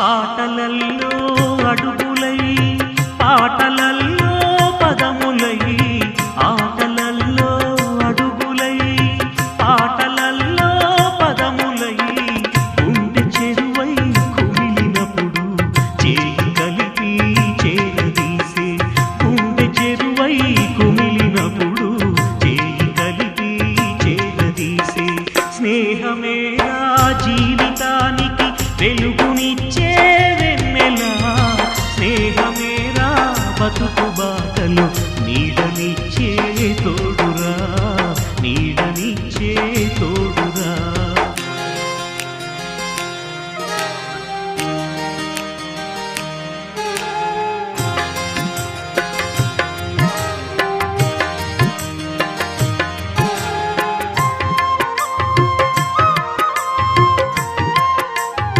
ఆటలల్లో అడుగులై పాటలల్లో పదములై ఆటలల్లో అడుగులై పాటలల్లో పదములై గుండె చెరువై కుమిలినప్పుడు చేయి కలిపి చేరదీసే గుండె చెరువై కుమిలినప్పుడు చేయి కలిపి చేరదీసే స్నేహమే నా జీవితానికి వెలుగునిచ్చే